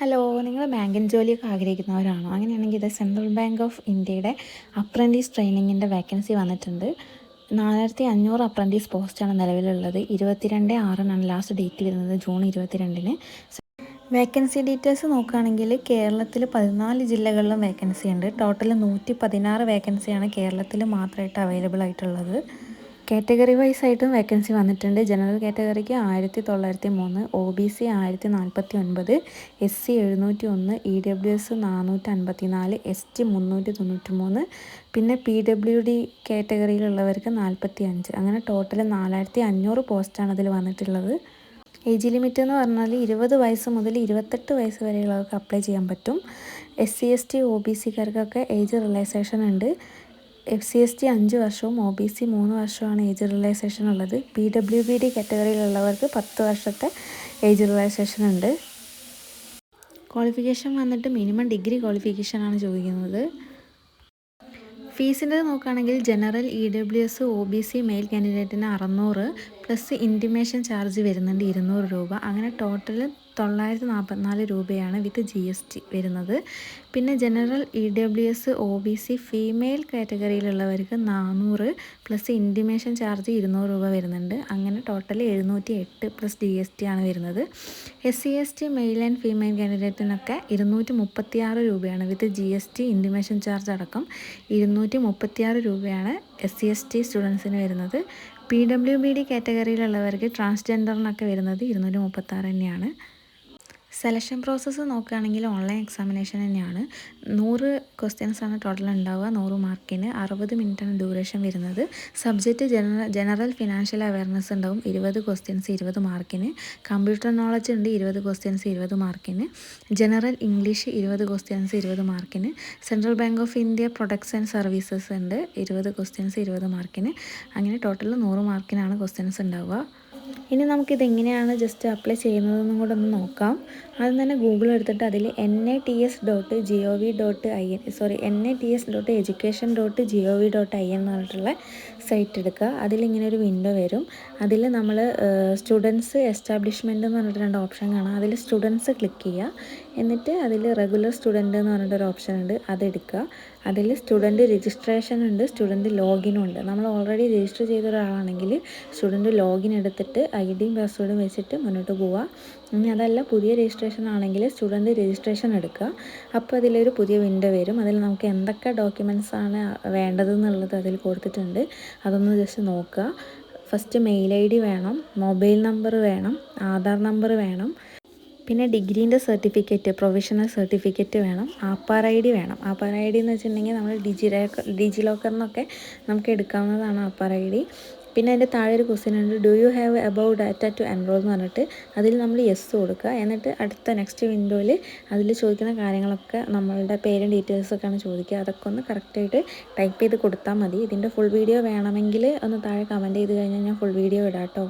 Hello, നിങ്ങൾ banking ജോലിയൊക്കെ ആഗ്രഹിക്കുന്നവരാണോ? അങ്ങനെയാണെങ്കിൽ ഇത് സെൻട്രൽ ബാങ്ക് ഓഫ് ഇന്ത്യയുടെ അപ്രൻറ്റീസ് ട്രെയിനിങ്ങിൻ്റെ വേക്കൻസി വന്നിട്ടുണ്ട്. 4500 അപ്രൻറ്റീസ് പോസ്റ്റാണ് നിലവിലുള്ളത്. 22/6 ലാസ്റ്റ് ഡേറ്റ് വരുന്നത്, ജൂൺ 22-ന്. വേക്കൻസി ഡീറ്റെയിൽസ് നോക്കുകയാണെങ്കിൽ കേരളത്തിൽ 14 ജില്ലകളിലും വേക്കൻസി ഉണ്ട്. ടോട്ടൽ 116 വേക്കൻസിയാണ് കേരളത്തിൽ മാത്രമായിട്ട് അവൈലബിൾ ആയിട്ടുള്ളത്. കാറ്റഗറി വൈസ് ആയിട്ടും വേക്കൻസി വന്നിട്ടുണ്ട്. ജനറൽ കാറ്റഗറിക്ക് 1903, OBC 1049, SC 701, EWS 454, ST 393, പിന്നെ PWD കാറ്റഗറിയിലുള്ളവർക്ക് 45. അങ്ങനെ ടോട്ടൽ 4500 പോസ്റ്റാണ് അതിൽ വന്നിട്ടുള്ളത്. ഏജ് ലിമിറ്റ് എന്ന് പറഞ്ഞാൽ 20 വയസ്സ് മുതൽ 28 വയസ്സ് വരെയുള്ളവർക്ക് അപ്ലൈ ചെയ്യാൻ പറ്റും. SC ST OBCക്കാർക്കൊക്കെ ഏജ് റിലാക്സേഷൻ ഉണ്ട്. FCST 5 വർഷവും OBC 3 വർഷവുമാണ് ഏജ് റിലാക്സേഷൻ ഉള്ളത്. PWBD കാറ്റഗറിയിലുള്ളവർക്ക് 10 വർഷത്തെ ഏജ് റിലാക്സേഷൻ ഉണ്ട്. ക്വാളിഫിക്കേഷൻ വന്നിട്ട് മിനിമം ഡിഗ്രി ക്വാളിഫിക്കേഷനാണ് ചോദിക്കുന്നത്. ഫീസിൻ്റെ നോക്കുകയാണെങ്കിൽ ജനറൽ EWS OBC മെയിൽ കാൻഡിഡേറ്റിന് 600 പ്ലസ് ഇൻറ്റിമേഷൻ ചാർജ് വരുന്നുണ്ട് 200 രൂപ. അങ്ങനെ ടോട്ടൽ 944 രൂപയാണ് വിത്ത് GST വരുന്നത്. പിന്നെ ജനറൽ EWS OBC ഫീമെയിൽ കാറ്റഗറിയിലുള്ളവർക്ക് 400 പ്ലസ് ഇൻറ്റിമേഷൻ ചാർജ് 200 രൂപ വരുന്നുണ്ട്. അങ്ങനെ ടോട്ടൽ 708 പ്ലസ് GST ആണ് വരുന്നത്. SC ST male and female കാൻഡിഡേറ്റിനൊക്കെ 236 രൂപയാണ് വിത്ത് GST ഇൻറ്റിമേഷൻ ചാർജ് അടക്കം 236 രൂപയാണ് SC ST സ്റ്റുഡൻസിന് വരുന്നത്. PWBD കാറ്റഗറിയിലുള്ളവർക്ക് ട്രാൻസ്ജെൻഡറിനൊക്കെ വരുന്നത് 236 തന്നെയാണ്. സെലക്ഷൻ പ്രോസസ്സ് നോക്കുകയാണെങ്കിൽ ഓൺലൈൻ എക്സാമിനേഷൻ തന്നെയാണ്. 100 ക്വസ്റ്റ്യൻസാണ് ടോട്ടൽ ഉണ്ടാവുക, 100 മാർക്കിന്. 60 മിനിറ്റാണ് ഡ്യൂറേഷൻ വരുന്നത്. സബ്ജക്റ്റ് ജനറൽ ഫിനാൻഷ്യൽ അവയർനെസ് ഉണ്ടാവും, 20 ക്വസ്റ്റ്യൻസ് 20 മാർക്കിന്. കമ്പ്യൂട്ടർ നോളജ് ഉണ്ട്, 20 ക്വസ്റ്റ്യൻസ് 20 മാർക്കിന്. ജനറൽ ഇംഗ്ലീഷ് 20 ക്വസ്റ്റ്യൻസ് 20 മാർക്കിന്. Central bank of India products and services ഉണ്ട്, 20 ക്വസ്റ്റ്യൻസ് 20 മാർക്കിന്. അങ്ങനെ ടോട്ടൽ 100 മാർക്കിനാണ് ക്വസ്റ്റ്യൻസ് ഉണ്ടാവുക. ഇനി നമുക്കിതെങ്ങനെയാണ് ജസ്റ്റ് അപ്ലൈ ചെയ്യുന്നതെന്നും കൂടെ ഒന്ന് നോക്കാം. ആദ്യം തന്നെ ഗൂഗിൾ എടുത്തിട്ട് അതിൽ NATS.education.in എന്ന് പറഞ്ഞിട്ടുള്ള സൈറ്റ് എടുക്കുക. അതിലിങ്ങനെ ഒരു വിൻഡോ വരും. അതിൽ നമ്മൾ സ്റ്റുഡൻസ് എസ്റ്റാബ്ലിഷ്മെൻറ്റ് എന്ന് പറഞ്ഞിട്ട് 2 ഓപ്ഷൻ കാണാം. അതിൽ സ്റ്റുഡൻസ് ക്ലിക്ക് ചെയ്യുക. എന്നിട്ട് അതിൽ റെഗുലർ സ്റ്റുഡൻറ്റ് എന്ന് പറഞ്ഞിട്ടൊരു ഓപ്ഷൻ ഉണ്ട്, അതെടുക്കുക. അതിൽ സ്റ്റുഡൻറ്റ് രജിസ്ട്രേഷൻ ഉണ്ട്, സ്റ്റുഡൻറ്റ് ലോഗിനും ഉണ്ട്. നമ്മൾ ഓൾറെഡി രജിസ്റ്റർ ചെയ്ത ഒരാളാണെങ്കിൽ സ്റ്റുഡൻറ്റ് ലോഗിൻ എടുത്തിട്ട് ID യും പാസ്വേഡും വെച്ചിട്ട് മുന്നോട്ട് പോവുക. ഇനി അതല്ല പുതിയ രജിസ്ട്രേഷൻ ആണെങ്കിൽ സ്റ്റുഡൻറ്റ് രജിസ്ട്രേഷൻ എടുക്കുക. അപ്പോൾ അതിലൊരു പുതിയ വിൻഡോ വരും. അതിൽ നമുക്ക് എന്തൊക്കെ ഡോക്യുമെൻറ്റ്സ് ആണ് വേണ്ടതെന്നുള്ളത് അതിൽ കൊടുത്തിട്ടുണ്ട്. അതൊന്ന് ജസ്റ്റ് നോക്കുക. ഫസ്റ്റ് മെയിൽ ID വേണം, മൊബൈൽ നമ്പർ വേണം, ആധാർ നമ്പർ വേണം, പിന്നെ ഡിഗ്രീൻ്റെ സർട്ടിഫിക്കറ്റ്, പ്രൊവിഷണൽ സർട്ടിഫിക്കറ്റ് വേണം, ആപ്പാർ ID വേണം. ആപ്പാർ ID എന്ന് വെച്ചിട്ടുണ്ടെങ്കിൽ നമ്മൾ ഡിജി ലോക്കറിനൊക്കെ നമുക്ക് എടുക്കാവുന്നതാണ് ആപ്പാർ ID. പിന്നെ അതിൻ്റെ താഴെ ഒരു ക്വസ്റ്റ്യൻ ഉണ്ട്, do you have above data to enrol എന്ന് പറഞ്ഞിട്ട് അതിൽ നമ്മൾ യെസ് കൊടുക്കുക. എന്നിട്ട് അടുത്ത നെക്സ്റ്റ് വിൻഡോയിൽ അതിൽ ചോദിക്കുന്ന കാര്യങ്ങളൊക്കെ നമ്മളുടെ പേരും ഡീറ്റെയിൽസൊക്കെയാണ് ചോദിക്കുക. അതൊക്കെ ഒന്ന് കറക്റ്റായിട്ട് ടൈപ്പ് ചെയ്ത് കൊടുത്താൽ മതി. ഇതിൻ്റെ ഫുൾ വീഡിയോ വേണമെങ്കിൽ ഒന്ന് താഴെ കമൻറ്റ് ചെയ്ത് കഴിഞ്ഞാൽ ഞാൻ ഫുൾ വീഡിയോ ഇടാം കേട്ടോ.